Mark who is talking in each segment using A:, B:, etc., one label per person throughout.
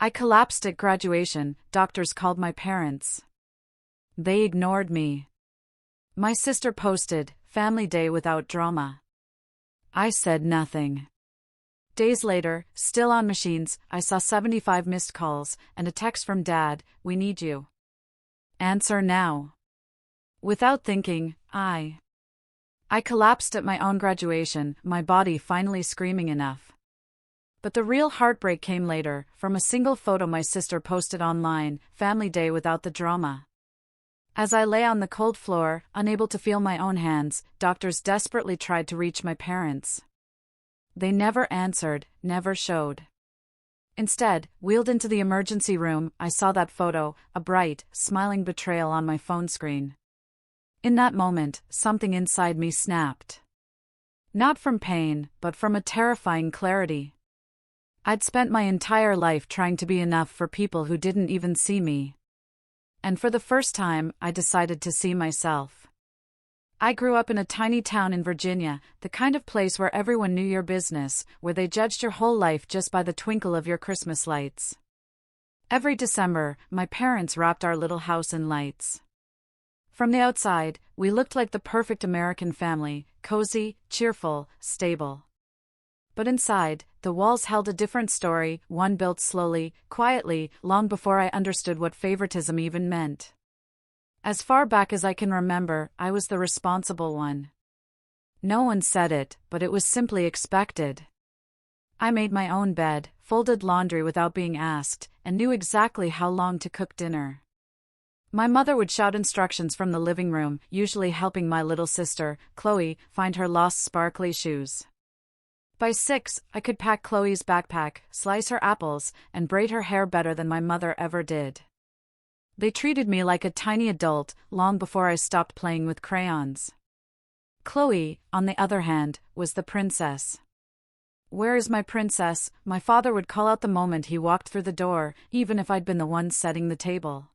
A: I collapsed at graduation. Doctors called my parents. They ignored me. My sister posted, "Family day without drama." I said nothing. Days later, still on machines, I saw 75 missed calls and a text from Dad, "We need you. Answer now." Without thinking, I collapsed at my own graduation, my body finally screaming enough. But the real heartbreak came later, from a single photo my sister posted online, "Family day without the drama." As I lay on the cold floor, unable to feel my own hands, doctors desperately tried to reach my parents. They never answered, never showed. Instead, wheeled into the emergency room, I saw that photo, a bright, smiling betrayal on my phone screen. In that moment, something inside me snapped. Not from pain, but from a terrifying clarity. I'd spent my entire life trying to be enough for people who didn't even see me. And for the first time, I decided to see myself. I grew up in a tiny town in Virginia, the kind of place where everyone knew your business, where they judged your whole life just by the twinkle of your Christmas lights. Every December, my parents wrapped our little house in lights. From the outside, we looked like the perfect American family, cozy, cheerful, stable. But inside, the walls held a different story, one built slowly, quietly, long before I understood what favoritism even meant. As far back as I can remember, I was the responsible one. No one said it, but it was simply expected. I made my own bed, folded laundry without being asked, and knew exactly how long to cook dinner. My mother would shout instructions from the living room, usually helping my little sister, Chloe, find her lost sparkly shoes. By 6, I could pack Chloe's backpack, slice her apples, and braid her hair better than my mother ever did. They treated me like a tiny adult, long before I stopped playing with crayons. Chloe, on the other hand, was the princess. "Where is my princess?" my father would call out the moment he walked through the door, even if I'd been the one setting the table.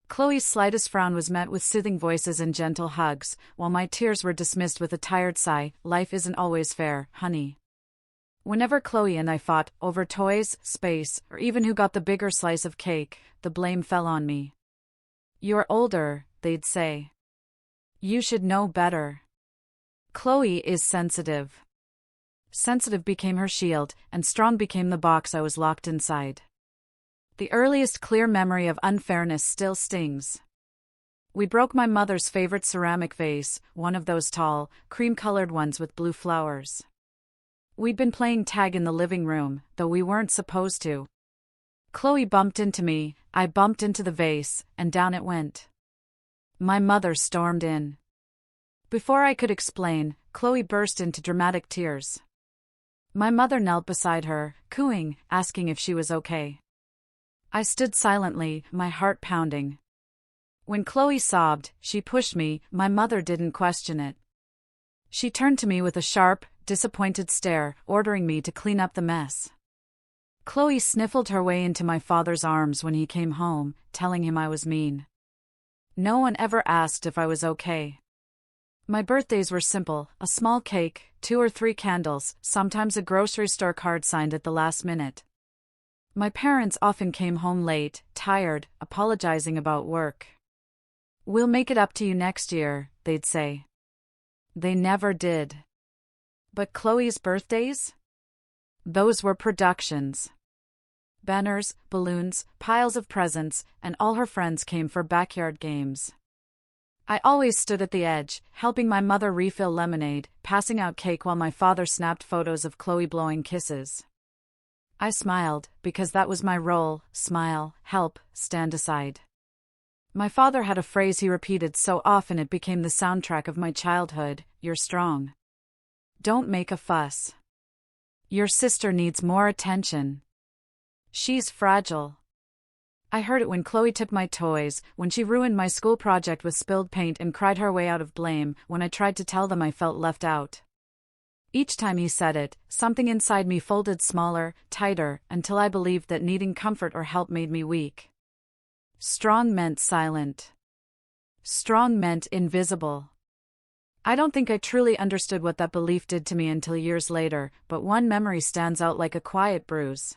A: Chloe's slightest frown was met with soothing voices and gentle hugs, while my tears were dismissed with a tired sigh, "Life isn't always fair, honey." Whenever Chloe and I fought, over toys, space, or even who got the bigger slice of cake, the blame fell on me. "You're older," they'd say. "You should know better." Chloe is sensitive. Sensitive became her shield, and strong became the box I was locked inside. The earliest clear memory of unfairness still stings. We broke my mother's favorite ceramic vase, one of those tall, cream-colored ones with blue flowers. We'd been playing tag in the living room, though we weren't supposed to. Chloe bumped into me, I bumped into the vase, and down it went. My mother stormed in. Before I could explain, Chloe burst into dramatic tears. My mother knelt beside her, cooing, asking if she was okay. I stood silently, my heart pounding. When Chloe sobbed, she pushed me, my mother didn't question it. She turned to me with a sharp, disappointed stare, ordering me to clean up the mess. Chloe sniffled her way into my father's arms when he came home, telling him I was mean. No one ever asked if I was okay. My birthdays were simple, a small cake, 2 or 3 candles, sometimes a grocery store card signed at the last minute. My parents often came home late, tired, apologizing about work. "We'll make it up to you next year," they'd say. They never did. But Chloe's birthdays? Those were productions. Banners, balloons, piles of presents, and all her friends came for backyard games. I always stood at the edge, helping my mother refill lemonade, passing out cake while my father snapped photos of Chloe blowing kisses. I smiled, because that was my role: smile, help, stand aside. My father had a phrase he repeated so often it became the soundtrack of my childhood: "You're strong. Don't make a fuss. Your sister needs more attention. She's fragile." I heard it when Chloe took my toys, when she ruined my school project with spilled paint and cried her way out of blame, when I tried to tell them I felt left out. Each time he said it, something inside me folded smaller, tighter, until I believed that needing comfort or help made me weak. Strong meant silent. Strong meant invisible. I don't think I truly understood what that belief did to me until years later, but one memory stands out like a quiet bruise.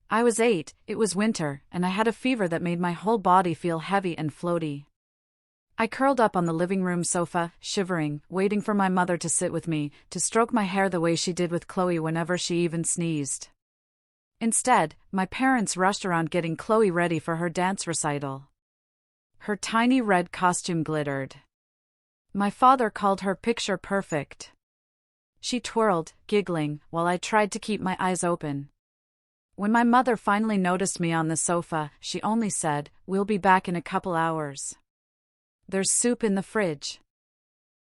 A: I was 8, it was winter, and I had a fever that made my whole body feel heavy and floaty. I curled up on the living room sofa, shivering, waiting for my mother to sit with me, to stroke my hair the way she did with Chloe whenever she even sneezed. Instead, my parents rushed around getting Chloe ready for her dance recital. Her tiny red costume glittered. My father called her picture perfect. She twirled, giggling, while I tried to keep my eyes open. When my mother finally noticed me on the sofa, she only said, "We'll be back in a couple hours. There's soup in the fridge."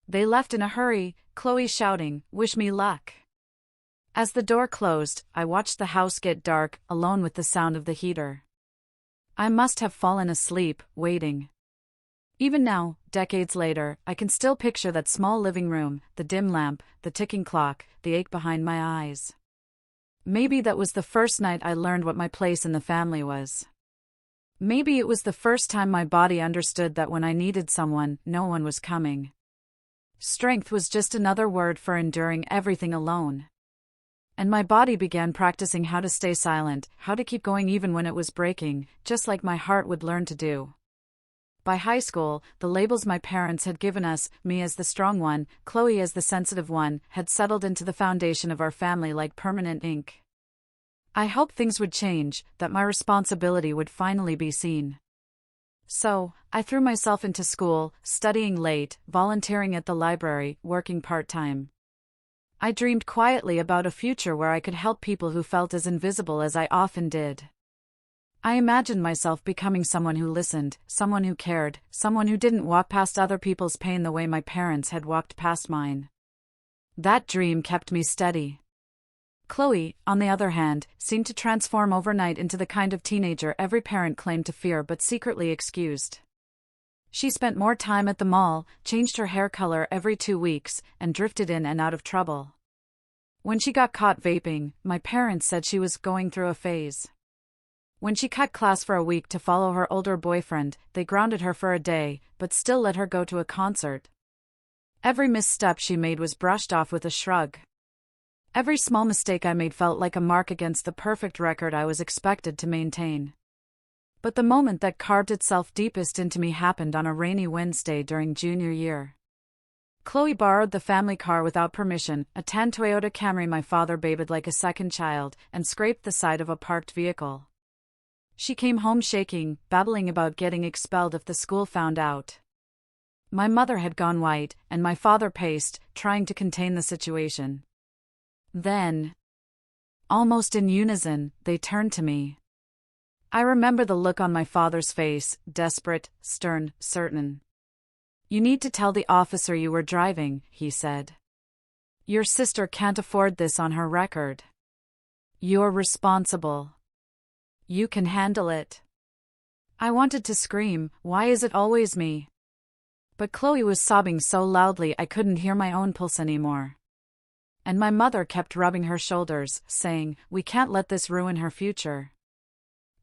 A: They left in a hurry, Chloe shouting, "Wish me luck." As the door closed, I watched the house get dark, alone with the sound of the heater. I must have fallen asleep, waiting. Even now, decades later, I can still picture that small living room, the dim lamp, the ticking clock, the ache behind my eyes. Maybe that was the first night I learned what my place in the family was. Maybe it was the first time my body understood that when I needed someone, no one was coming. Strength was just another word for enduring everything alone. And my body began practicing how to stay silent, how to keep going even when it was breaking, just like my heart would learn to do. By high school, the labels my parents had given us, me as the strong one, Chloe as the sensitive one, had settled into the foundation of our family like permanent ink. I hoped things would change, that my responsibility would finally be seen. So, I threw myself into school, studying late, volunteering at the library, working part-time. I dreamed quietly about a future where I could help people who felt as invisible as I often did. I imagined myself becoming someone who listened, someone who cared, someone who didn't walk past other people's pain the way my parents had walked past mine. That dream kept me steady. Chloe, on the other hand, seemed to transform overnight into the kind of teenager every parent claimed to fear but secretly excused. She spent more time at the mall, changed her hair color every 2 weeks, and drifted in and out of trouble. When she got caught vaping, my parents said she was going through a phase. When she cut class for a week to follow her older boyfriend, they grounded her for a day, but still let her go to a concert. Every misstep she made was brushed off with a shrug. Every small mistake I made felt like a mark against the perfect record I was expected to maintain. But the moment that carved itself deepest into me happened on a rainy Wednesday during junior year. Chloe borrowed the family car without permission, a tan Toyota Camry my father babied like a second child, and scraped the side of a parked vehicle. She came home shaking, babbling about getting expelled if the school found out. My mother had gone white, and my father paced, trying to contain the situation. Then, almost in unison, they turned to me. I remember the look on my father's face, desperate, stern, certain. "You need to tell the officer you were driving," he said. "Your sister can't afford this on her record. You're responsible. You can handle it." I wanted to scream, "Why is it always me?" But Chloe was sobbing so loudly I couldn't hear my own pulse anymore. And my mother kept rubbing her shoulders, saying, "We can't let this ruin her future."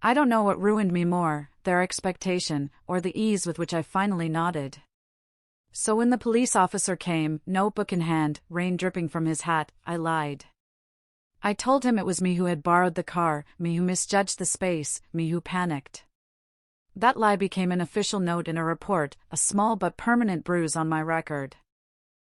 A: I don't know what ruined me more, their expectation, or the ease with which I finally nodded. So when the police officer came, notebook in hand, rain dripping from his hat, I lied. I told him it was me who had borrowed the car, me who misjudged the space, me who panicked. That lie became an official note in a report, a small but permanent bruise on my record.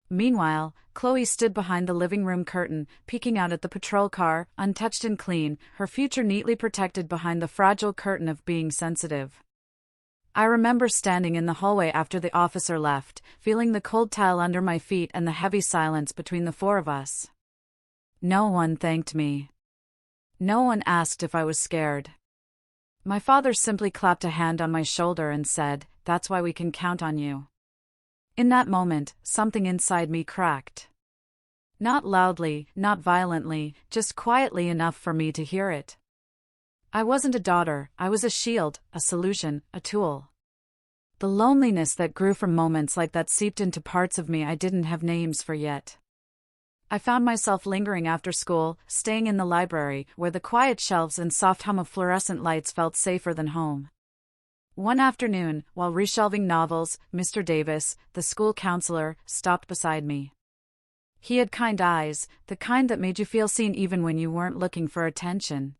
A: Meanwhile, Chloe stood behind the living room curtain, peeking out at the patrol car, untouched and clean, her future neatly protected behind the fragile curtain of being sensitive. I remember standing in the hallway after the officer left, feeling the cold tile under my feet and the heavy silence between the four of us. No one thanked me. No one asked if I was scared. My father simply clapped a hand on my shoulder and said, "That's why we can count on you." In that moment, something inside me cracked. Not loudly, not violently, just quietly enough for me to hear it. I wasn't a daughter, I was a shield, a solution, a tool. The loneliness that grew from moments like that seeped into parts of me I didn't have names for yet. I found myself lingering after school, staying in the library, where the quiet shelves and soft hum of fluorescent lights felt safer than home. One afternoon, while reshelving novels, Mr. Davis, the school counselor, stopped beside me. He had kind eyes, the kind that made you feel seen even when you weren't looking for attention.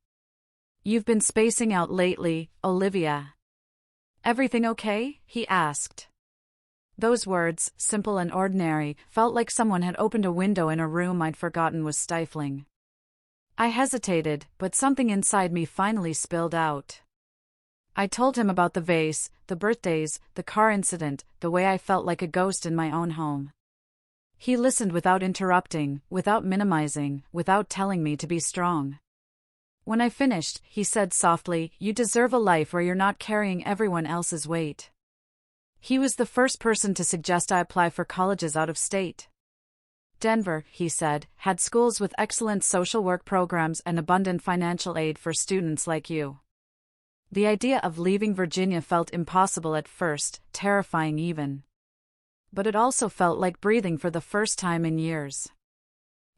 A: You've been spacing out lately, Olivia. Everything okay? He asked. Those words, simple and ordinary, felt like someone had opened a window in a room I'd forgotten was stifling. I hesitated, but something inside me finally spilled out. I told him about the vase, the birthdays, the car incident, the way I felt like a ghost in my own home. He listened without interrupting, without minimizing, without telling me to be strong. When I finished, he said softly, "You deserve a life where you're not carrying everyone else's weight." He was the first person to suggest I apply for colleges out of state. Denver, he said, had schools with excellent social work programs and abundant financial aid for students like you. The idea of leaving Virginia felt impossible at first, terrifying even. But it also felt like breathing for the first time in years.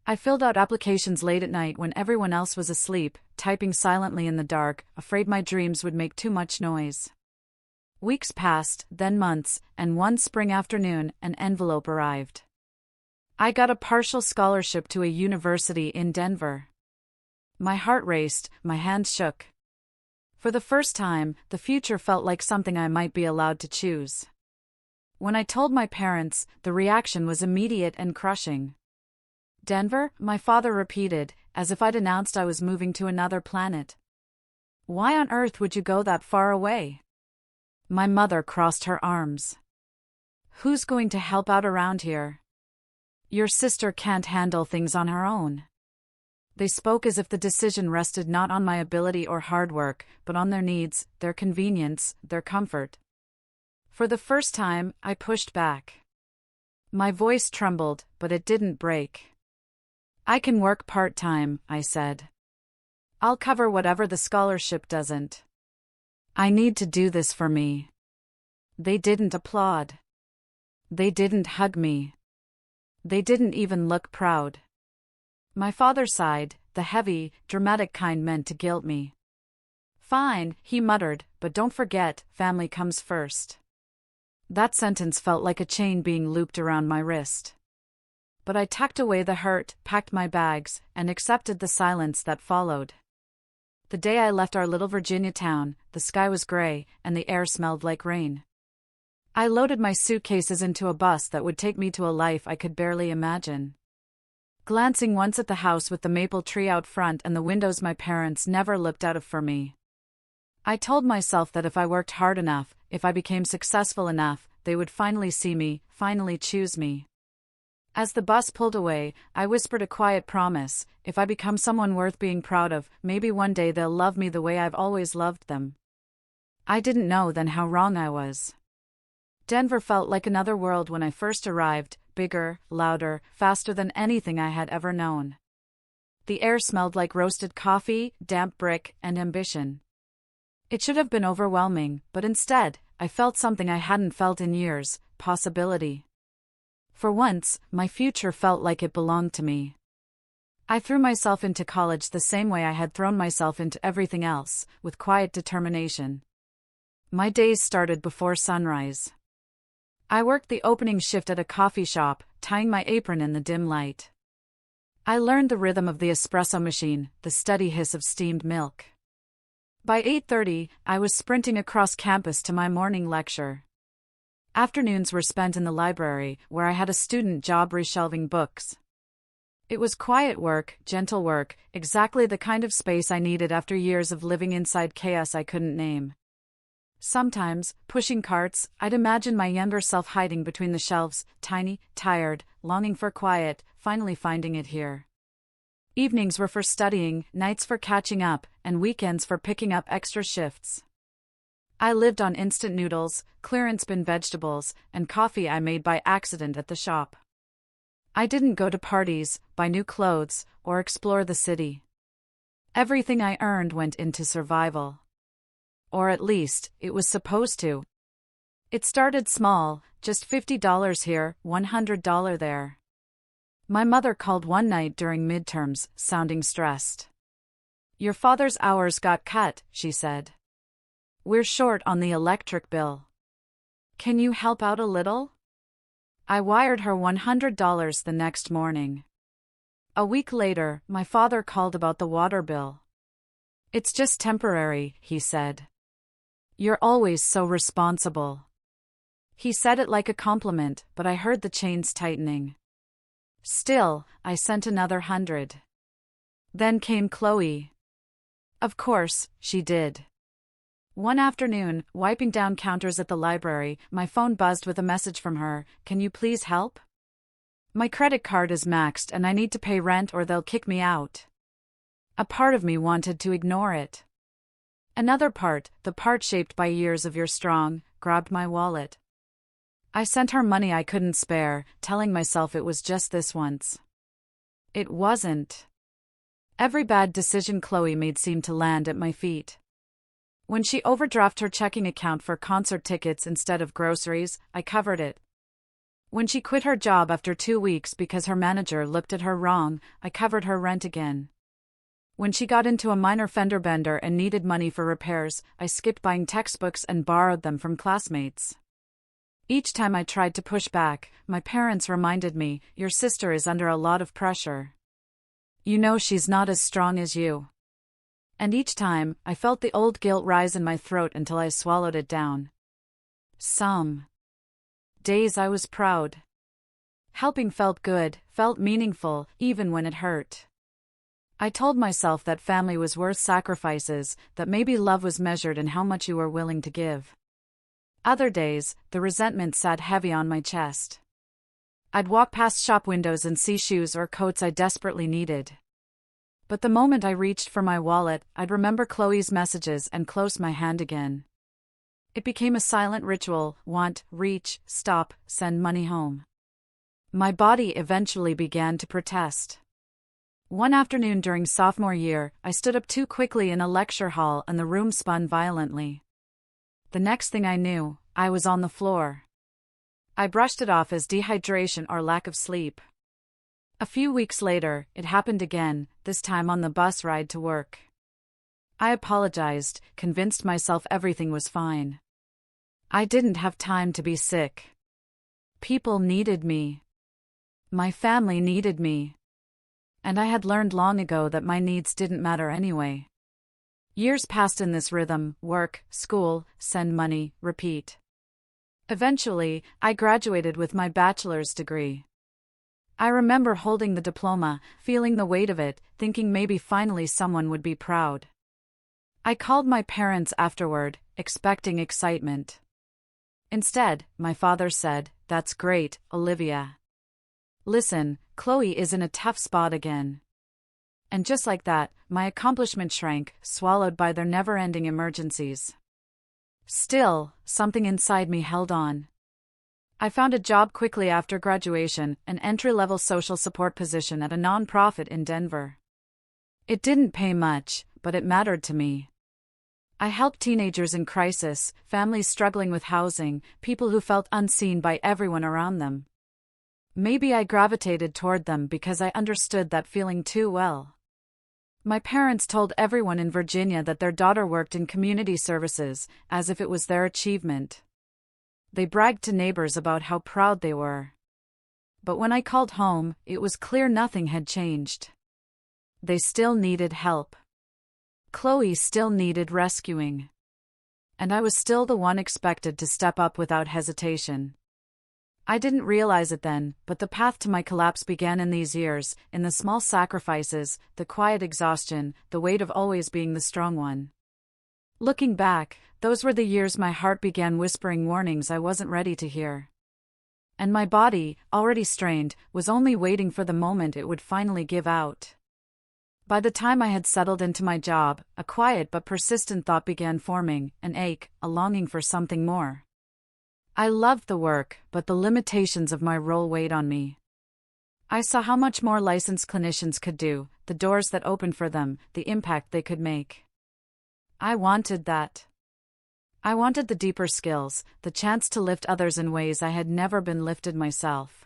A: I filled out applications late at night when everyone else was asleep, typing silently in the dark, afraid my dreams would make too much noise. Weeks passed, then months, and one spring afternoon, an envelope arrived. I got a partial scholarship to a university in Denver. My heart raced, my hands shook. For the first time, the future felt like something I might be allowed to choose. When I told my parents, the reaction was immediate and crushing. "Denver?" my father repeated, as if I'd announced I was moving to another planet. "Why on earth would you go that far away?" My mother crossed her arms. "Who's going to help out around here? Your sister can't handle things on her own." They spoke as if the decision rested not on my ability or hard work, but on their needs, their convenience, their comfort. For the first time, I pushed back. My voice trembled, but it didn't break. "I can work part-time," I said. "I'll cover whatever the scholarship doesn't. I need to do this for me." They didn't applaud. They didn't hug me. They didn't even look proud. My father sighed, the heavy, dramatic kind meant to guilt me. "Fine," he muttered, "but don't forget, family comes first." That sentence felt like a chain being looped around my wrist. But I tucked away the hurt, packed my bags, and accepted the silence that followed. The day I left our little Virginia town, the sky was gray, and the air smelled like rain. I loaded my suitcases into a bus that would take me to a life I could barely imagine. Glancing once at the house with the maple tree out front and the windows my parents never looked out of for me, I told myself that if I worked hard enough, if I became successful enough, they would finally see me, finally choose me. As the bus pulled away, I whispered a quiet promise: if I become someone worth being proud of, maybe one day they'll love me the way I've always loved them. I didn't know then how wrong I was. Denver felt like another world when I first arrived, bigger, louder, faster than anything I had ever known. The air smelled like roasted coffee, damp brick, and ambition. It should have been overwhelming, but instead, I felt something I hadn't felt in years: possibility. For once, my future felt like it belonged to me. I threw myself into college the same way I had thrown myself into everything else, with quiet determination. My days started before sunrise. I worked the opening shift at a coffee shop, tying my apron in the dim light. I learned the rhythm of the espresso machine, the steady hiss of steamed milk. By 8:30, I was sprinting across campus to my morning lecture. Afternoons were spent in the library, where I had a student job reshelving books. It was quiet work, gentle work, exactly the kind of space I needed after years of living inside chaos I couldn't name. Sometimes, pushing carts, I'd imagine my younger self hiding between the shelves, tiny, tired, longing for quiet, finally finding it here. Evenings were for studying, nights for catching up, and weekends for picking up extra shifts. I lived on instant noodles, clearance bin vegetables, and coffee I made by accident at the shop. I didn't go to parties, buy new clothes, or explore the city. Everything I earned went into survival. Or at least, it was supposed to. It started small, just $50 here, $100 there. My mother called one night during midterms, sounding stressed. "Your father's hours got cut," she said. "We're short on the electric bill. Can you help out a little?" I wired her $100 the next morning. A week later, my father called about the water bill. It's just temporary, he said. You're always so responsible. He said it like a compliment, but I heard the chains tightening. Still, I sent another 100. Then came Chloe. Of course, she did. One afternoon, wiping down counters at the library, my phone buzzed with a message from her. Can you please help? My credit card is maxed and I need to pay rent or they'll kick me out. A part of me wanted to ignore it. Another part, the part shaped by years of you're strong, grabbed my wallet. I sent her money I couldn't spare, telling myself it was just this once. It wasn't. Every bad decision Chloe made seemed to land at my feet. When she overdrafted her checking account for concert tickets instead of groceries, I covered it. When she quit her job after 2 weeks because her manager looked at her wrong, I covered her rent again. When she got into a minor fender bender and needed money for repairs, I skipped buying textbooks and borrowed them from classmates. Each time I tried to push back, my parents reminded me, your sister is under a lot of pressure. You know she's not as strong as you. And each time, I felt the old guilt rise in my throat until I swallowed it down. Some days I was proud. Helping felt good, felt meaningful, even when it hurt. I told myself that family was worth sacrifices, that maybe love was measured in how much you were willing to give. Other days, the resentment sat heavy on my chest. I'd walk past shop windows and see shoes or coats I desperately needed. But the moment I reached for my wallet, I'd remember Chloe's messages and close my hand again. It became a silent ritual: want, reach, stop, send money home. My body eventually began to protest. One afternoon during sophomore year, I stood up too quickly in a lecture hall and the room spun violently. The next thing I knew, I was on the floor. I brushed it off as dehydration or lack of sleep. A few weeks later, it happened again, this time on the bus ride to work. I apologized, convinced myself everything was fine. I didn't have time to be sick. People needed me. My family needed me. And I had learned long ago that my needs didn't matter anyway. Years passed in this rhythm: work, school, send money, repeat. Eventually, I graduated with my bachelor's degree. I remember holding the diploma, feeling the weight of it, thinking maybe finally someone would be proud. I called my parents afterward, expecting excitement. Instead, my father said, "That's great, Olivia. Listen, Chloe is in a tough spot again." And just like that, my accomplishment shrank, swallowed by their never-ending emergencies. Still, something inside me held on. I found a job quickly after graduation, an entry-level social support position at a non-profit in Denver. It didn't pay much, but it mattered to me. I helped teenagers in crisis, families struggling with housing, people who felt unseen by everyone around them. Maybe I gravitated toward them because I understood that feeling too well. My parents told everyone in Virginia that their daughter worked in community services, as if it was their achievement. They bragged to neighbors about how proud they were. But when I called home, it was clear nothing had changed. They still needed help. Chloe still needed rescuing. And I was still the one expected to step up without hesitation. I didn't realize it then, but the path to my collapse began in these years, in the small sacrifices, the quiet exhaustion, the weight of always being the strong one. Looking back, those were the years my heart began whispering warnings I wasn't ready to hear. And my body, already strained, was only waiting for the moment it would finally give out. By the time I had settled into my job, a quiet but persistent thought began forming, an ache, a longing for something more. I loved the work, but the limitations of my role weighed on me. I saw how much more licensed clinicians could do, the doors that opened for them, the impact they could make. I wanted that. I wanted the deeper skills, the chance to lift others in ways I had never been lifted myself.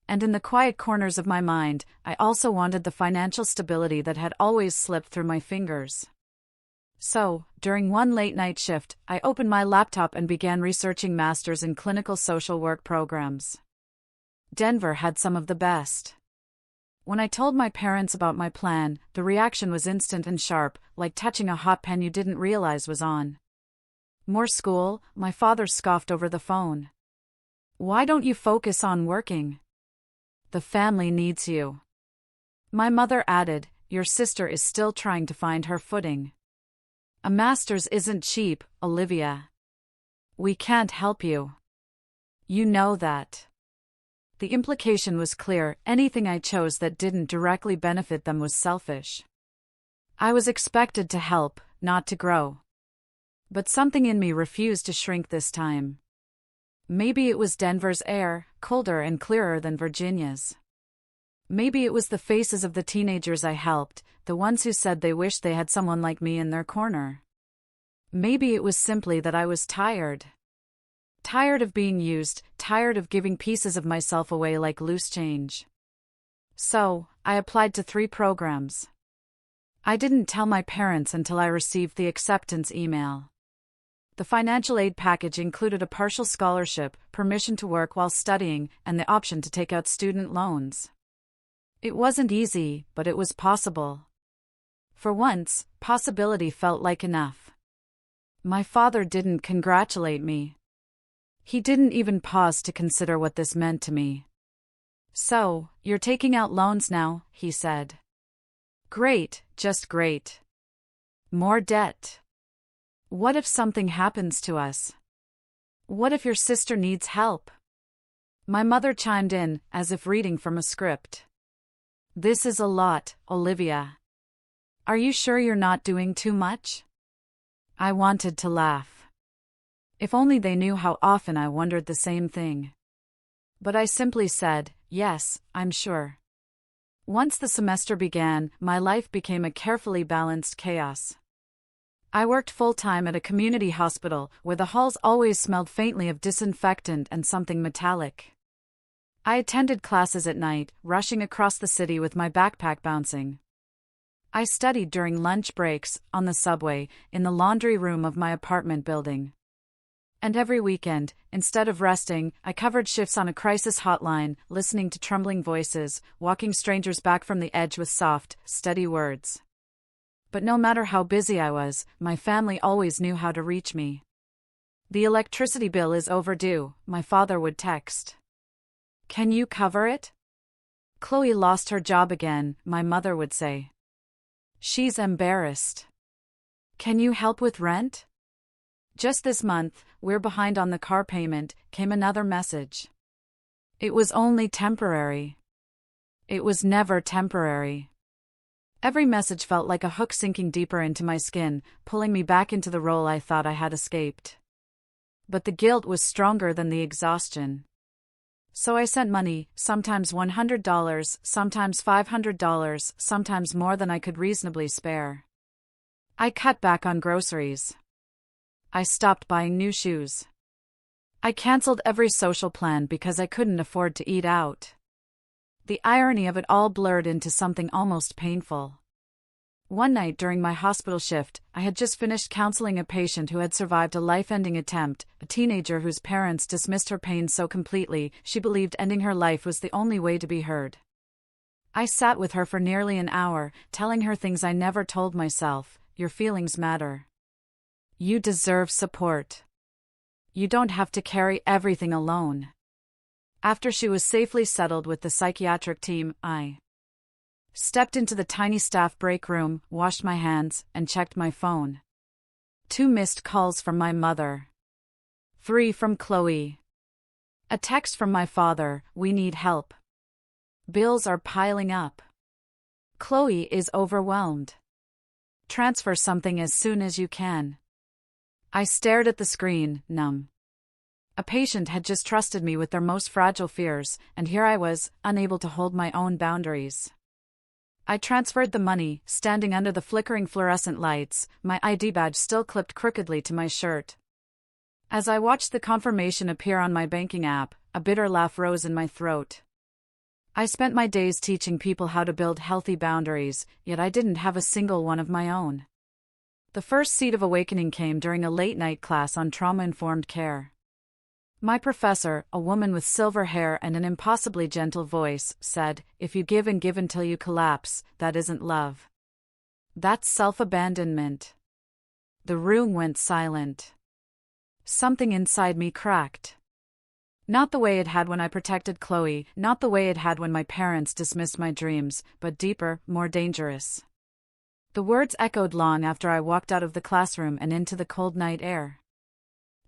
A: And in the quiet corners of my mind, I also wanted the financial stability that had always slipped through my fingers. So, during one late-night shift, I opened my laptop and began researching masters in clinical social work programs. Denver had some of the best. When I told my parents about my plan, the reaction was instant and sharp, like touching a hot pen you didn't realize was on. More school? My father scoffed over the phone. Why don't you focus on working? The family needs you. My mother added, your sister is still trying to find her footing. A master's isn't cheap, Olivia. We can't help you. You know that. The implication was clear, anything I chose that didn't directly benefit them was selfish. I was expected to help, not to grow. But something in me refused to shrink this time. Maybe it was Denver's air, colder and clearer than Virginia's. Maybe it was the faces of the teenagers I helped, the ones who said they wished they had someone like me in their corner. Maybe it was simply that I was tired. Tired of being used, tired of giving pieces of myself away like loose change. So, I applied to 3 programs. I didn't tell my parents until I received the acceptance email. The financial aid package included a partial scholarship, permission to work while studying, and the option to take out student loans. It wasn't easy, but it was possible. For once, possibility felt like enough. My father didn't congratulate me. He didn't even pause to consider what this meant to me. So, you're taking out loans now, he said. Great, just great. More debt. What if something happens to us? What if your sister needs help? My mother chimed in, as if reading from a script. This is a lot, Olivia. Are you sure you're not doing too much? I wanted to laugh. If only they knew how often I wondered the same thing. But I simply said, yes, I'm sure. Once the semester began, my life became a carefully balanced chaos. I worked full-time at a community hospital, where the halls always smelled faintly of disinfectant and something metallic. I attended classes at night, rushing across the city with my backpack bouncing. I studied during lunch breaks, on the subway, in the laundry room of my apartment building. And every weekend, instead of resting, I covered shifts on a crisis hotline, listening to trembling voices, walking strangers back from the edge with soft, steady words. But no matter how busy I was, my family always knew how to reach me. The electricity bill is overdue, my father would text. Can you cover it? Chloe lost her job again, my mother would say. She's embarrassed. Can you help with rent? Just this month, we're behind on the car payment, came another message. It was only temporary. It was never temporary. Every message felt like a hook sinking deeper into my skin, pulling me back into the role I thought I had escaped. But the guilt was stronger than the exhaustion. So I sent money, sometimes $100, sometimes $500, sometimes more than I could reasonably spare. I cut back on groceries. I stopped buying new shoes. I canceled every social plan because I couldn't afford to eat out. The irony of it all blurred into something almost painful. One night during my hospital shift, I had just finished counseling a patient who had survived a life-ending attempt, a teenager whose parents dismissed her pain so completely, she believed ending her life was the only way to be heard. I sat with her for nearly an hour, telling her things I never told myself. Your feelings matter. You deserve support. You don't have to carry everything alone. After she was safely settled with the psychiatric team, I stepped into the tiny staff break room, washed my hands, and checked my phone. 2 missed calls from my mother. 3 from Chloe. A text from my father, we need help. Bills are piling up. Chloe is overwhelmed. Transfer something as soon as you can. I stared at the screen, numb. A patient had just trusted me with their most fragile fears, and here I was, unable to hold my own boundaries. I transferred the money, standing under the flickering fluorescent lights, my ID badge still clipped crookedly to my shirt. As I watched the confirmation appear on my banking app, a bitter laugh rose in my throat. I spent my days teaching people how to build healthy boundaries, yet I didn't have a single one of my own. The first seed of awakening came during a late-night class on trauma-informed care. My professor, a woman with silver hair and an impossibly gentle voice, said, "If you give and give until you collapse, that isn't love. That's self-abandonment." The room went silent. Something inside me cracked. Not the way it had when I protected Chloe, not the way it had when my parents dismissed my dreams, but deeper, more dangerous. The words echoed long after I walked out of the classroom and into the cold night air.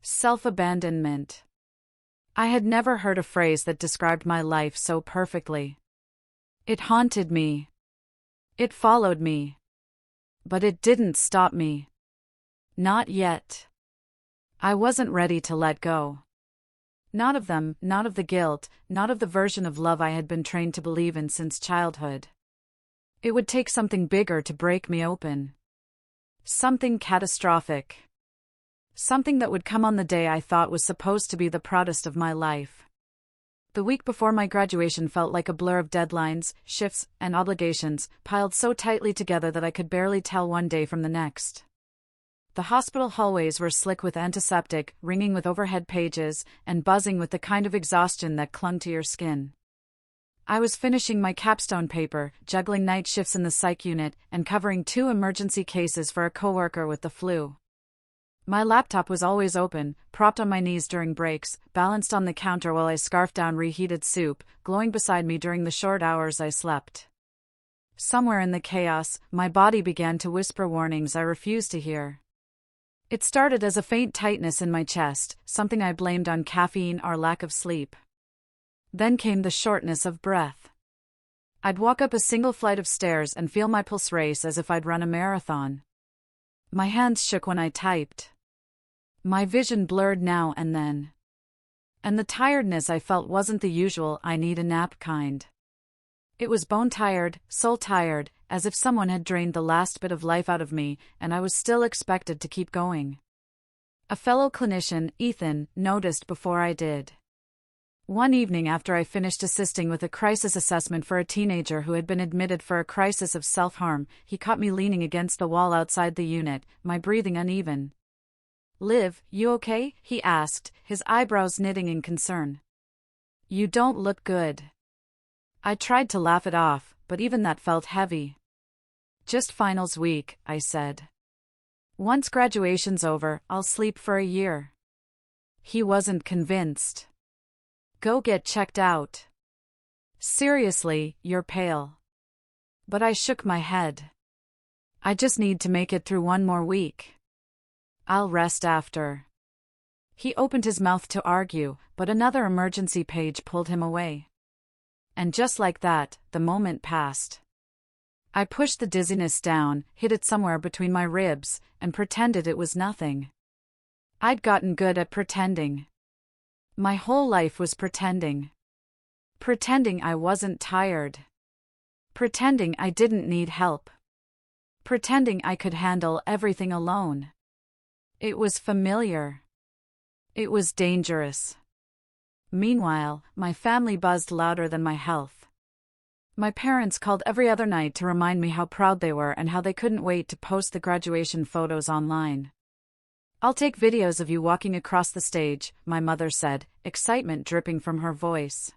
A: Self-abandonment. I had never heard a phrase that described my life so perfectly. It haunted me. It followed me. But it didn't stop me. Not yet. I wasn't ready to let go. Not of them, not of the guilt, not of the version of love I had been trained to believe in since childhood. It would take something bigger to break me open. Something catastrophic. Something that would come on the day I thought was supposed to be the proudest of my life. The week before my graduation felt like a blur of deadlines, shifts, and obligations, piled so tightly together that I could barely tell one day from the next. The hospital hallways were slick with antiseptic, ringing with overhead pages, and buzzing with the kind of exhaustion that clung to your skin. I was finishing my capstone paper, juggling night shifts in the psych unit, and covering 2 emergency cases for a coworker with the flu. My laptop was always open, propped on my knees during breaks, balanced on the counter while I scarfed down reheated soup, glowing beside me during the short hours I slept. Somewhere in the chaos, my body began to whisper warnings I refused to hear. It started as a faint tightness in my chest, something I blamed on caffeine or lack of sleep. Then came the shortness of breath. I'd walk up a single flight of stairs and feel my pulse race as if I'd run a marathon. My hands shook when I typed. My vision blurred now and then. And the tiredness I felt wasn't the usual "I need a nap" kind. It was bone-tired, soul-tired, as if someone had drained the last bit of life out of me, and I was still expected to keep going. A fellow clinician, Ethan, noticed before I did. One evening after I finished assisting with a crisis assessment for a teenager who had been admitted for a crisis of self-harm, he caught me leaning against the wall outside the unit, my breathing uneven. "Liv, you okay?" he asked, his eyebrows knitting in concern. "You don't look good." I tried to laugh it off, but even that felt heavy. "Just finals week," I said. "Once graduation's over, I'll sleep for a year." He wasn't convinced. "Go get checked out." "Seriously, you're pale." But I shook my head. "I just need to make it through one more week. I'll rest after." He opened his mouth to argue, but another emergency page pulled him away. And just like that, the moment passed. I pushed the dizziness down, hid it somewhere between my ribs, and pretended it was nothing. I'd gotten good at pretending. My whole life was pretending. Pretending I wasn't tired. Pretending I didn't need help. Pretending I could handle everything alone. It was familiar. It was dangerous. Meanwhile, my family buzzed louder than my health. My parents called every other night to remind me how proud they were and how they couldn't wait to post the graduation photos online. "I'll take videos of you walking across the stage," my mother said, excitement dripping from her voice.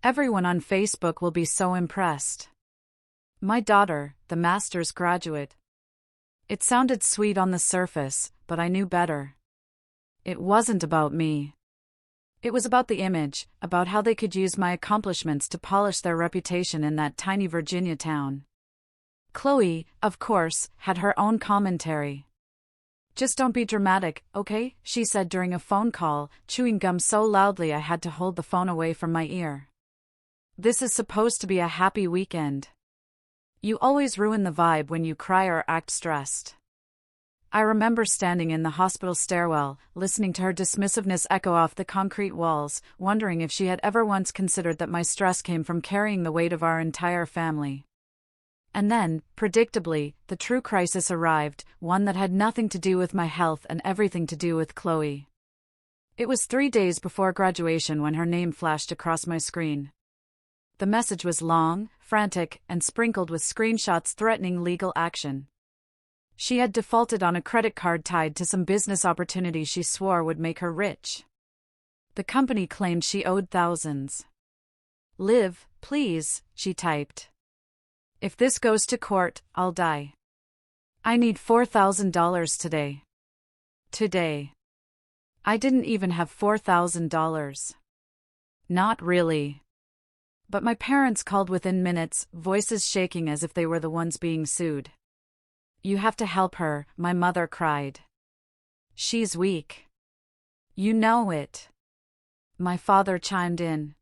A: "Everyone on Facebook will be so impressed." My daughter, the master's graduate. It sounded sweet on the surface, but I knew better. It wasn't about me. It was about the image, about how they could use my accomplishments to polish their reputation in that tiny Virginia town. Chloe, of course, had her own commentary. "Just don't be dramatic, okay?" she said during a phone call, chewing gum so loudly I had to hold the phone away from my ear. "This is supposed to be a happy weekend. You always ruin the vibe when you cry or act stressed." I remember standing in the hospital stairwell, listening to her dismissiveness echo off the concrete walls, wondering if she had ever once considered that my stress came from carrying the weight of our entire family. And then, predictably, the true crisis arrived, one that had nothing to do with my health and everything to do with Chloe. It was 3 days before graduation when her name flashed across my screen. The message was long, frantic, and sprinkled with screenshots threatening legal action. She had defaulted on a credit card tied to some business opportunity she swore would make her rich. The company claimed she owed thousands. "Liv, please," she typed. "If this goes to court, I'll die. I need $4,000 today. Today." I didn't even have $4,000. Not really. But my parents called within minutes, voices shaking as if they were the ones being sued. "You have to help her," my mother cried. "She's weak. You know it." My father chimed in.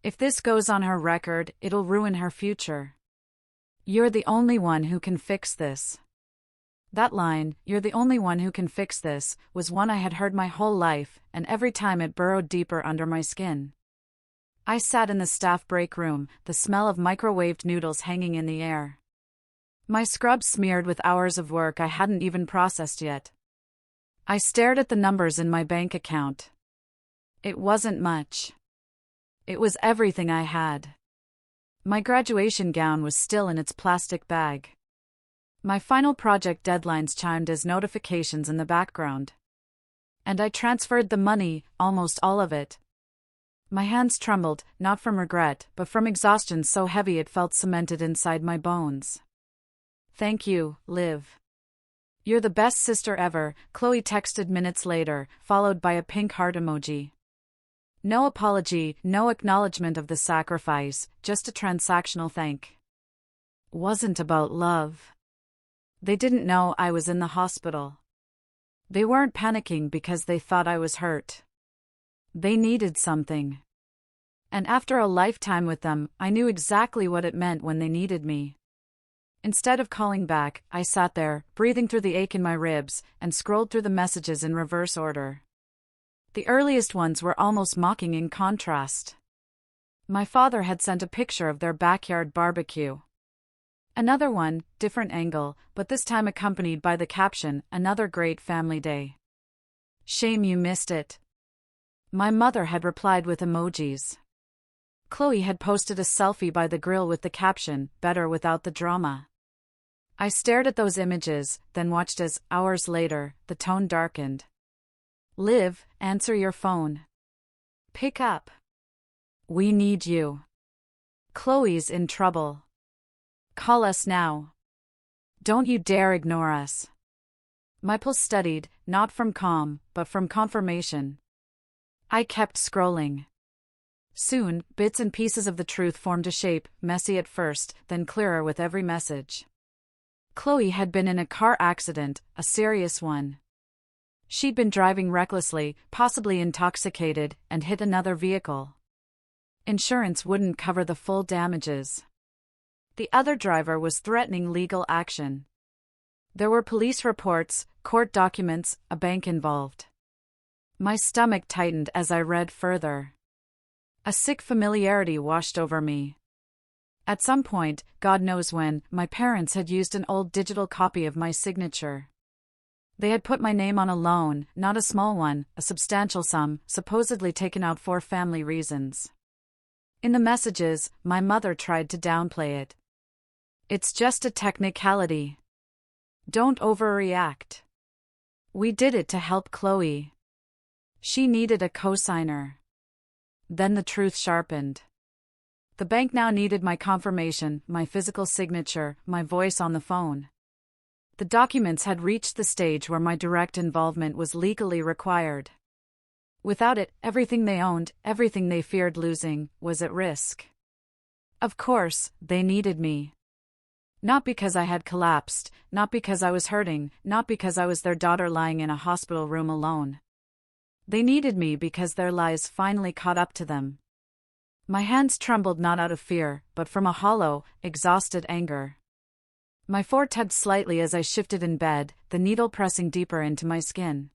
A: "If this goes on her record, it'll ruin her future. You're the only one who can fix this." That line, "You're the only one who can fix this," was one I had heard my whole life, and every time it burrowed deeper under my skin. I sat in the staff break room, the smell of microwaved noodles hanging in the air. My scrub smeared with hours of work I hadn't even processed yet. I stared at the numbers in my bank account. It wasn't much. It was everything I had. My graduation gown was still in its plastic bag. My final project deadlines chimed as notifications in the background. And I transferred the money, almost all of it. My hands trembled, not from regret, but from exhaustion so heavy it felt cemented inside my bones. "Thank you, Liv. You're the best sister ever," Chloe texted minutes later, followed by a pink heart emoji. No apology, no acknowledgement of the sacrifice, just a transactional thank. Wasn't about love. They didn't know I was in the hospital. They weren't panicking because they thought I was hurt. They needed something. And after a lifetime with them, I knew exactly what it meant when they needed me. Instead of calling back, I sat there, breathing through the ache in my ribs, and scrolled through the messages in reverse order. The earliest ones were almost mocking in contrast. My father had sent a picture of their backyard barbecue. Another one, different angle, but this time accompanied by the caption, "Another great family day. Shame you missed it." My mother had replied with emojis. Chloe had posted a selfie by the grill with the caption, "Better without the drama." I stared at those images, then watched as, hours later, the tone darkened. "Liv, answer your phone. Pick up. We need you. Chloe's in trouble. Call us now. Don't you dare ignore us." My pulse steadied, not from calm, but from confirmation. I kept scrolling. Soon, bits and pieces of the truth formed a shape, messy at first, then clearer with every message. Chloe had been in a car accident, a serious one. She'd been driving recklessly, possibly intoxicated, and hit another vehicle. Insurance wouldn't cover the full damages. The other driver was threatening legal action. There were police reports, court documents, a bank involved. My stomach tightened as I read further. A sick familiarity washed over me. At some point, God knows when, my parents had used an old digital copy of my signature. They had put my name on a loan, not a small one, a substantial sum, supposedly taken out for family reasons. In the messages, my mother tried to downplay it. "It's just a technicality. Don't overreact. We did it to help Chloe. She needed a cosigner." Then the truth sharpened. The bank now needed my confirmation, my physical signature, my voice on the phone. The documents had reached the stage where my direct involvement was legally required. Without it, everything they owned, everything they feared losing, was at risk. Of course, they needed me. Not because I had collapsed, not because I was hurting, not because I was their daughter lying in a hospital room alone. They needed me because their lies finally caught up to them. My hands trembled not out of fear, but from a hollow, exhausted anger. My forehead tugged slightly as I shifted in bed, the needle pressing deeper into my skin.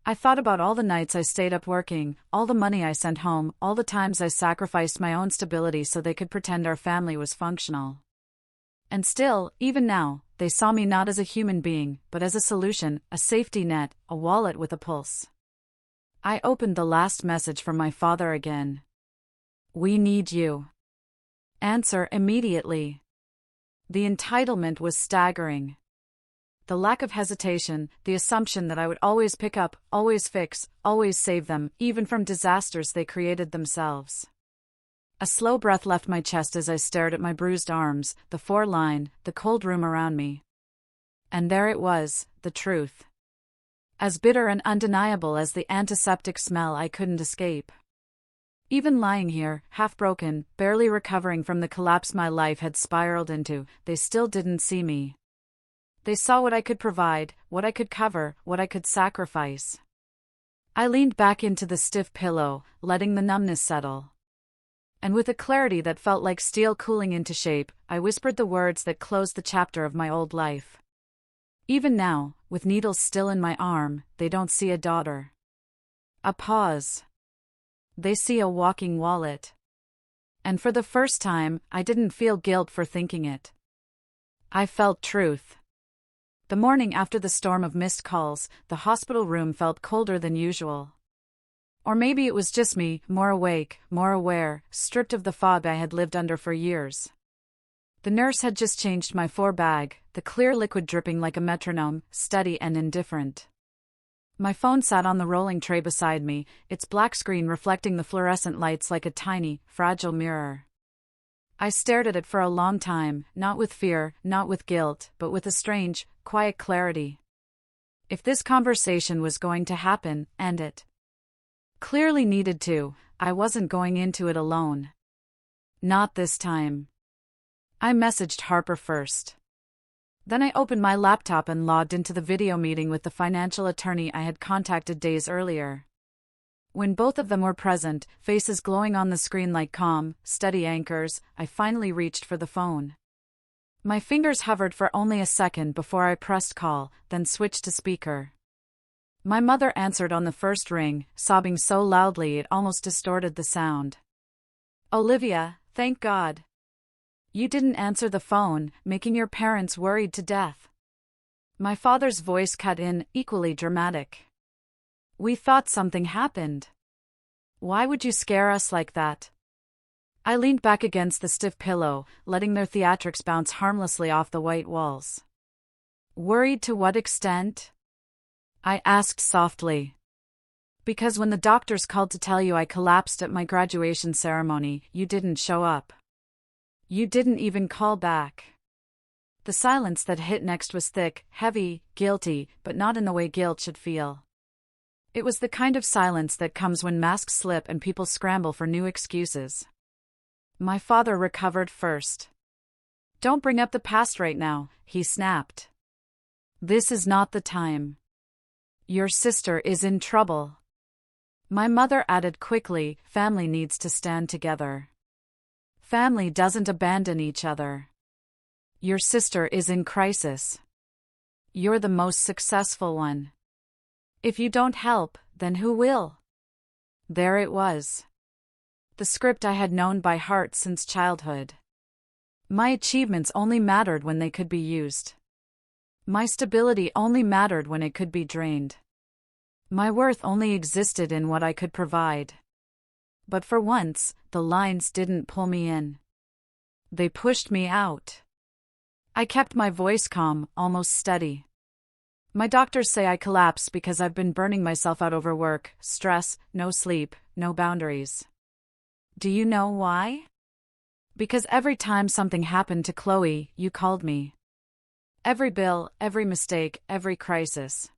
A: I thought about all the nights I stayed up working, all the money I sent home, all the times I sacrificed my own stability so they could pretend our family was functional. And still, even now, they saw me not as a human being, but as a solution, a safety net, a wallet with a pulse. I opened the last message from my father again. "We need you. Answer immediately." The entitlement was staggering. The lack of hesitation, the assumption that I would always pick up, always fix, always save them, even from disasters they created themselves. A slow breath left my chest as I stared at my bruised arms, the four-line, the cold room around me. And there it was, the truth. As bitter and undeniable as the antiseptic smell I couldn't escape. Even lying here, half-broken, barely recovering from the collapse my life had spiraled into, they still didn't see me. They saw what I could provide, what I could cover, what I could sacrifice. I leaned back into the stiff pillow, letting the numbness settle. And with a clarity that felt like steel cooling into shape, I whispered the words that closed the chapter of my old life. Even now, with needles still in my arm, they don't see a daughter. A pause. They see a walking wallet. And for the first time, I didn't feel guilt for thinking it. I felt truth. The morning after the storm of missed calls, the hospital room felt colder than usual. Or maybe it was just me, more awake, more aware, stripped of the fog I had lived under for years. The nurse had just changed my bag, the clear liquid dripping like a metronome, steady and indifferent. My phone sat on the rolling tray beside me, its black screen reflecting the fluorescent lights like a tiny, fragile mirror. I stared at it for a long time, not with fear, not with guilt, but with a strange, quiet clarity. If this conversation was going to happen, and it clearly needed to, I wasn't going into it alone. Not this time. I messaged Harper first. Then I opened my laptop and logged into the video meeting with the financial attorney I had contacted days earlier. When both of them were present, faces glowing on the screen like calm, steady anchors, I finally reached for the phone. My fingers hovered for only a second before I pressed call, then switched to speaker. My mother answered on the first ring, sobbing so loudly it almost distorted the sound. "Olivia, thank God. You didn't answer the phone, making your parents worried to death." My father's voice cut in, equally dramatic. "We thought something happened. Why would you scare us like that?" I leaned back against the stiff pillow, letting their theatrics bounce harmlessly off the white walls. "Worried to what extent?" I asked softly. "Because when the doctors called to tell you I collapsed at my graduation ceremony, you didn't show up. You didn't even call back." The silence that hit next was thick, heavy, guilty, but not in the way guilt should feel. It was the kind of silence that comes when masks slip and people scramble for new excuses. My father recovered first. "Don't bring up the past right now," he snapped. "This is not the time. Your sister is in trouble." My mother added quickly, "Family needs to stand together. Family doesn't abandon each other. Your sister is in crisis. You're the most successful one. If you don't help, then who will?" There it was. The script I had known by heart since childhood. My achievements only mattered when they could be used. My stability only mattered when it could be drained. My worth only existed in what I could provide. But for once, the lines didn't pull me in. They pushed me out. I kept my voice calm, almost steady. "My doctors say I collapsed because I've been burning myself out over work, stress, no sleep, no boundaries. Do you know why? Because every time something happened to Chloe, you called me. Every bill, every mistake, every crisis.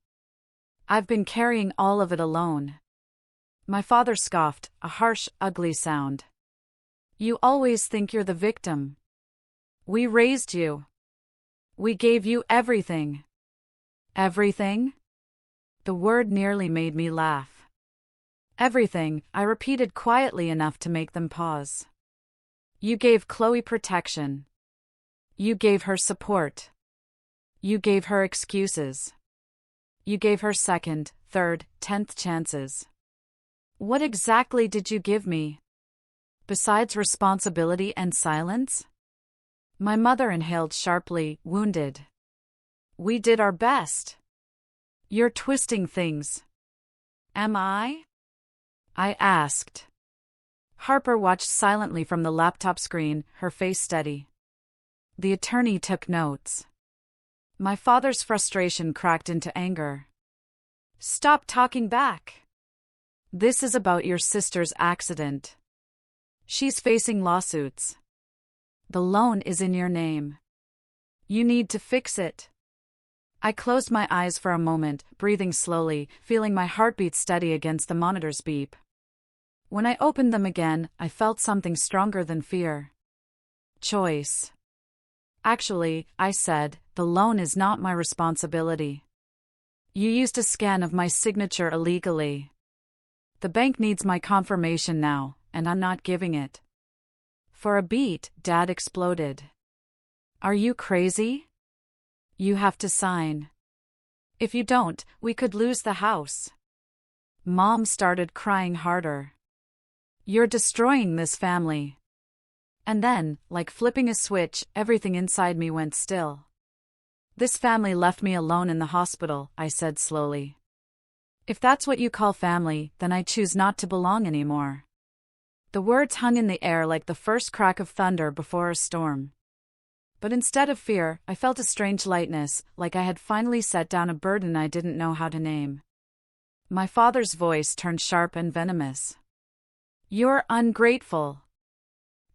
A: I've been carrying all of it alone." My father scoffed, a harsh, ugly sound. "You always think you're the victim. We raised you. We gave you everything." "Everything?" The word nearly made me laugh. "Everything," I repeated quietly enough to make them pause. "You gave Chloe protection. You gave her support. You gave her excuses. You gave her second, third, 10th chances. What exactly did you give me? Besides responsibility and silence?" My mother inhaled sharply, wounded. "We did our best. You're twisting things." "Am I?" I asked. Harper watched silently from the laptop screen, her face steady. The attorney took notes. My father's frustration cracked into anger. Stop talking back. This is about your sister's accident. She's facing lawsuits. The loan is in your name. You need to fix it. I closed my eyes for a moment, breathing slowly, feeling my heartbeat steady against the monitor's beep. When I opened them again, I felt something stronger than fear. Choice. Actually, I said, the loan is not my responsibility. You used a scan of my signature illegally. The bank needs my confirmation now, and I'm not giving it. For a beat, Dad exploded. Are you crazy? You have to sign. If you don't, we could lose the house. Mom started crying harder. You're destroying this family. And then, like flipping a switch, everything inside me went still. This family left me alone in the hospital, I said slowly. If that's what you call family, then I choose not to belong anymore. The words hung in the air like the first crack of thunder before a storm. But instead of fear, I felt a strange lightness, like I had finally set down a burden I didn't know how to name. My father's voice turned sharp and venomous. You're ungrateful.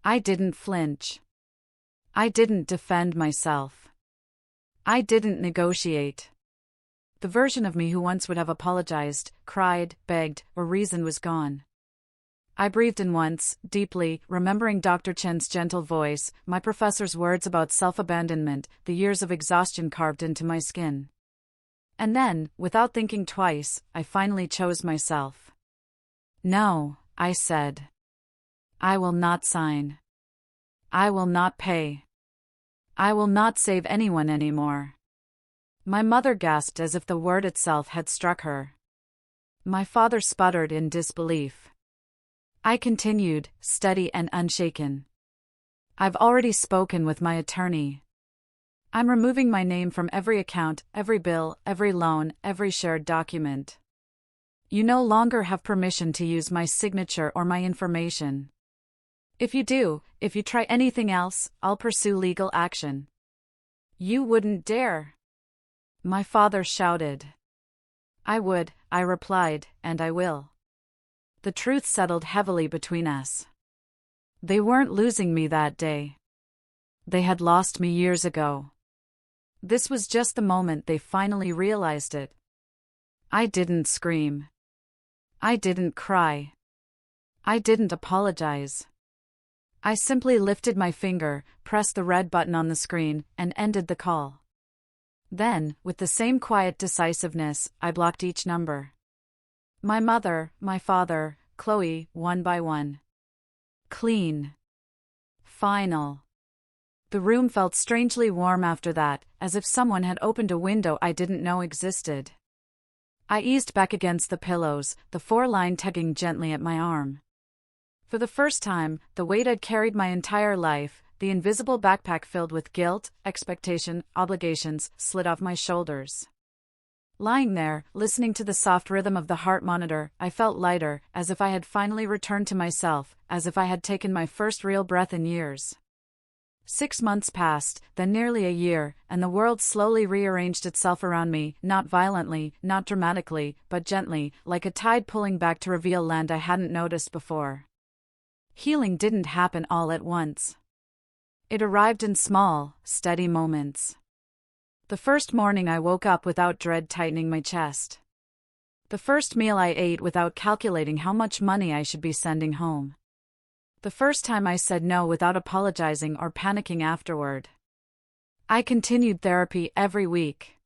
A: I didn't flinch. I didn't defend myself. I didn't negotiate. The version of me who once would have apologized, cried, begged, or reasoned was gone. I breathed in once, deeply, remembering Dr. Chen's gentle voice, my professor's words about self-abandonment, the years of exhaustion carved into my skin. And then, without thinking twice, I finally chose myself. No, I said. I will not sign. I will not pay. I will not save anyone anymore. My mother gasped as if the word itself had struck her. My father sputtered in disbelief. I continued, steady and unshaken. I've already spoken with my attorney. I'm removing my name from every account, every bill, every loan, every shared document. You no longer have permission to use my signature or my information. If you do, if you try anything else, I'll pursue legal action. You wouldn't dare. My father shouted. I would, I replied, and I will. The truth settled heavily between us. They weren't losing me that day. They had lost me years ago. This was just the moment they finally realized it. I didn't scream. I didn't cry. I didn't apologize. I simply lifted my finger, pressed the red button on the screen, and ended the call. Then, with the same quiet decisiveness, I blocked each number. My mother, my father, Chloe, one by one. Clean. Final. The room felt strangely warm after that, as if someone had opened a window I didn't know existed. I eased back against the pillows, the four-line tugging gently at my arm. For the first time, the weight I'd carried my entire life, the invisible backpack filled with guilt, expectation, obligations, slid off my shoulders. Lying there, listening to the soft rhythm of the heart monitor, I felt lighter, as if I had finally returned to myself, as if I had taken my first real breath in years. 6 months passed, then nearly a year, and the world slowly rearranged itself around me, not violently, not dramatically, but gently, like a tide pulling back to reveal land I hadn't noticed before. Healing didn't happen all at once. It arrived in small, steady moments. The first morning I woke up without dread tightening my chest. The first meal I ate without calculating how much money I should be sending home. The first time I said no without apologizing or panicking afterward. I continued therapy every week.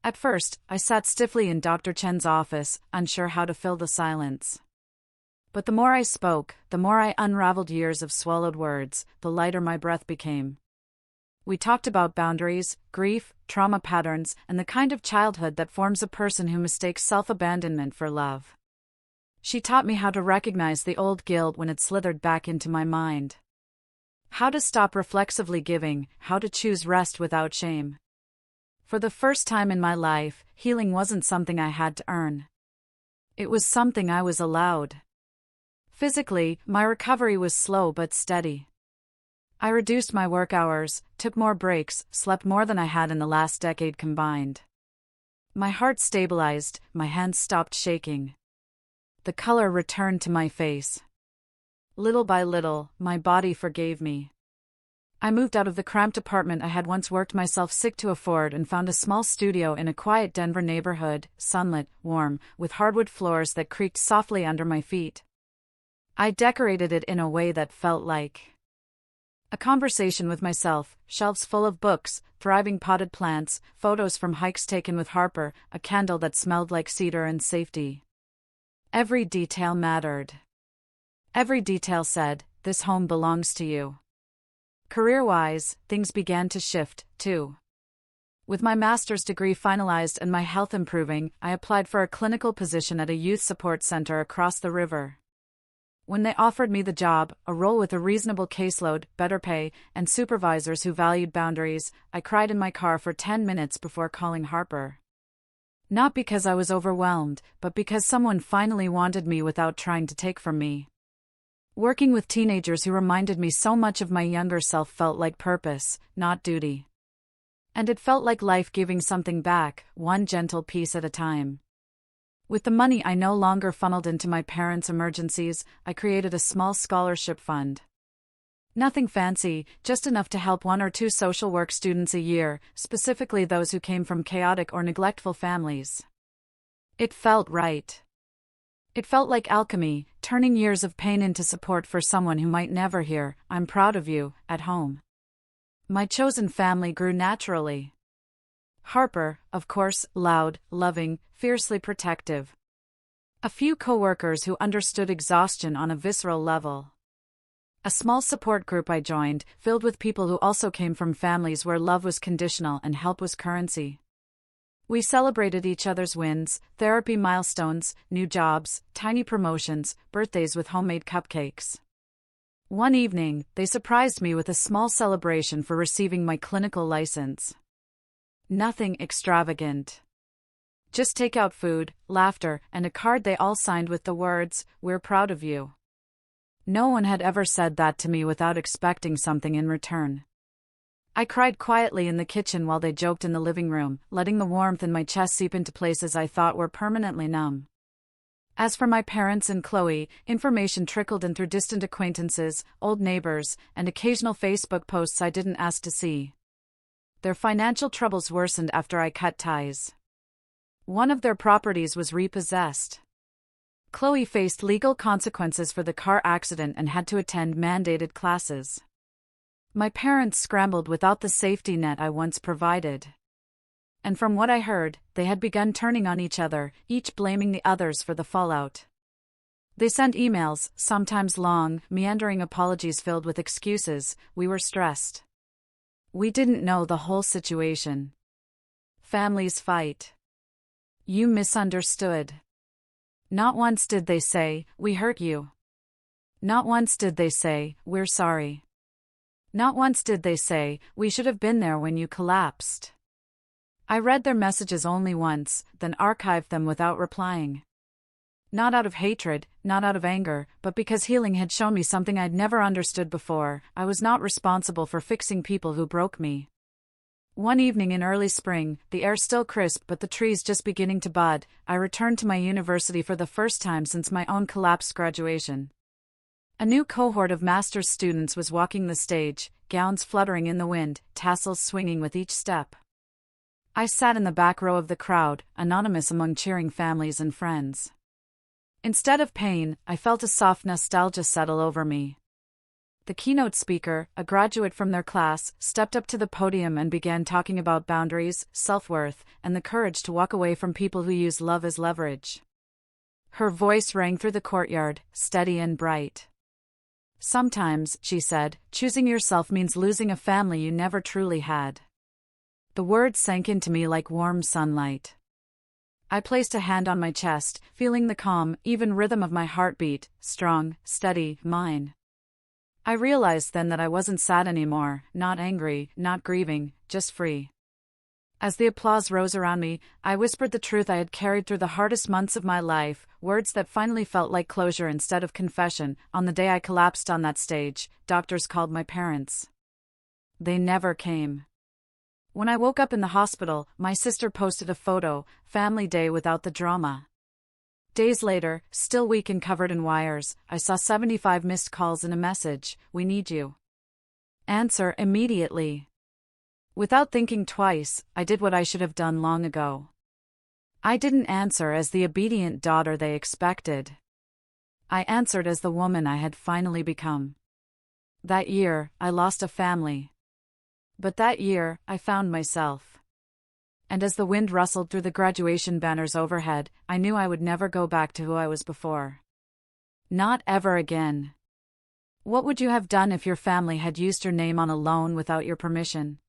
A: At first, I sat stiffly in Dr. Chen's office, unsure how to fill the silence. But the more I spoke, the more I unraveled years of swallowed words, the lighter my breath became. We talked about boundaries, grief, trauma patterns, and the kind of childhood that forms a person who mistakes self-abandonment for love. She taught me how to recognize the old guilt when it slithered back into my mind. How to stop reflexively giving, how to choose rest without shame. For the first time in my life, healing wasn't something I had to earn. It was something I was allowed. Physically, my recovery was slow but steady. I reduced my work hours, took more breaks, slept more than I had in the last decade combined. My heart stabilized, my hands stopped shaking. The color returned to my face. Little by little, my body forgave me. I moved out of the cramped apartment I had once worked myself sick to afford and found a small studio in a quiet Denver neighborhood, sunlit, warm, with hardwood floors that creaked softly under my feet. I decorated it in a way that felt like a conversation with myself, shelves full of books, thriving potted plants, photos from hikes taken with Harper, a candle that smelled like cedar and safety. Every detail mattered. Every detail said, "This home belongs to you." Career-wise, things began to shift, too. With my master's degree finalized and my health improving, I applied for a clinical position at a youth support center across the river. When they offered me the job, a role with a reasonable caseload, better pay, and supervisors who valued boundaries, I cried in my car for 10 minutes before calling Harper. Not because I was overwhelmed, but because someone finally wanted me without trying to take from me. Working with teenagers who reminded me so much of my younger self felt like purpose, not duty. And it felt like life giving something back, one gentle piece at a time. With the money I no longer funneled into my parents' emergencies, I created a small scholarship fund. Nothing fancy, just enough to help 1 or 2 social work students a year, specifically those who came from chaotic or neglectful families. It felt right. It felt like alchemy, turning years of pain into support for someone who might never hear, "I'm proud of you," at home. My chosen family grew naturally. Harper, of course, loud, loving, fiercely protective. A few co-workers who understood exhaustion on a visceral level. A small support group I joined, filled with people who also came from families where love was conditional and help was currency. We celebrated each other's wins, therapy milestones, new jobs, tiny promotions, birthdays with homemade cupcakes. One evening, they surprised me with a small celebration for receiving my clinical license. Nothing extravagant. Just takeout food, laughter, and a card they all signed with the words, "We're proud of you." No one had ever said that to me without expecting something in return. I cried quietly in the kitchen while they joked in the living room, letting the warmth in my chest seep into places I thought were permanently numb. As for my parents and Chloe, information trickled in through distant acquaintances, old neighbors, and occasional Facebook posts I didn't ask to see. Their financial troubles worsened after I cut ties. One of their properties was repossessed. Chloe faced legal consequences for the car accident and had to attend mandated classes. My parents scrambled without the safety net I once provided. And from what I heard, they had begun turning on each other, each blaming the others for the fallout. They sent emails, sometimes long, meandering apologies filled with excuses. We were stressed. We didn't know the whole situation. Families fight. You misunderstood. Not once did they say, "We hurt you." Not once did they say, "We're sorry." Not once did they say, "We should have been there when you collapsed." I read their messages only once, then archived them without replying. Not out of hatred, not out of anger, but because healing had shown me something I'd never understood before. I was not responsible for fixing people who broke me. One evening in early spring, the air still crisp but the trees just beginning to bud, I returned to my university for the first time since my own collapsed graduation. A new cohort of master's students was walking the stage, gowns fluttering in the wind, tassels swinging with each step. I sat in the back row of the crowd, anonymous among cheering families and friends. Instead of pain, I felt a soft nostalgia settle over me. The keynote speaker, a graduate from their class, stepped up to the podium and began talking about boundaries, self-worth, and the courage to walk away from people who use love as leverage. Her voice rang through the courtyard, steady and bright. "Sometimes," she said, "choosing yourself means losing a family you never truly had." The words sank into me like warm sunlight. I placed a hand on my chest, feeling the calm, even rhythm of my heartbeat, strong, steady, mine. I realized then that I wasn't sad anymore, not angry, not grieving, just free. As the applause rose around me, I whispered the truth I had carried through the hardest months of my life, words that finally felt like closure instead of confession. On the day I collapsed on that stage, doctors called my parents. They never came. When I woke up in the hospital, my sister posted a photo, family day without the drama. Days later, still weak and covered in wires, I saw 75 missed calls and a message, "We need you." Answer immediately. Without thinking twice, I did what I should have done long ago. I didn't answer as the obedient daughter they expected. I answered as the woman I had finally become. That year, I lost a family. But that year, I found myself. And as the wind rustled through the graduation banners overhead, I knew I would never go back to who I was before. Not ever again. What would you have done if your family had used your name on a loan without your permission?